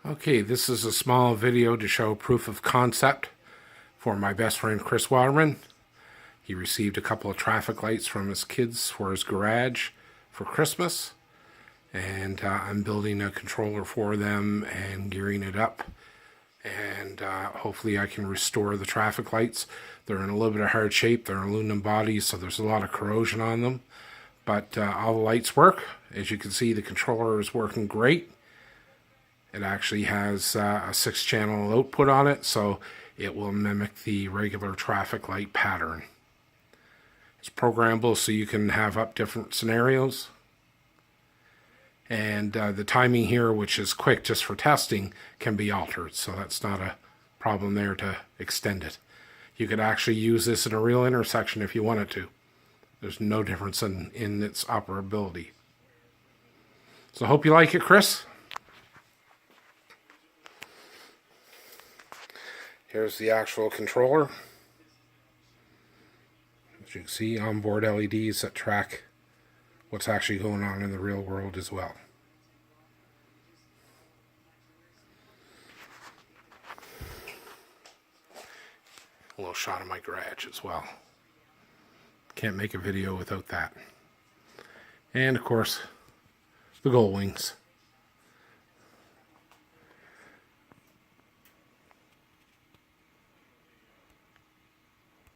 Okay, this is a small video to show proof of concept for my best friend Chris Waterman. He received a couple of traffic lights from his kids for his garage for Christmas, and I'm building a controller for them and gearing it up, and hopefully I can restore the traffic lights. They're in a little bit of hard shape. They're aluminum bodies, so there's a lot of corrosion on them, but all the lights work. As you can see, the controller is working great. It actually has a 6-channel output on it, so it will mimic the regular traffic light pattern. It's programmable so you can have up different scenarios. And the timing here, which is quick just for testing, can be altered, so that's not a problem there to extend it. You could actually use this in a real intersection if you wanted to. There's no difference in its operability. So I hope you like it, Chris. Here's the actual controller. As you can see, onboard LEDs that track what's actually going on in the real world as well. A little shot of my garage as well. Can't make a video without that. And of course, the gull wings.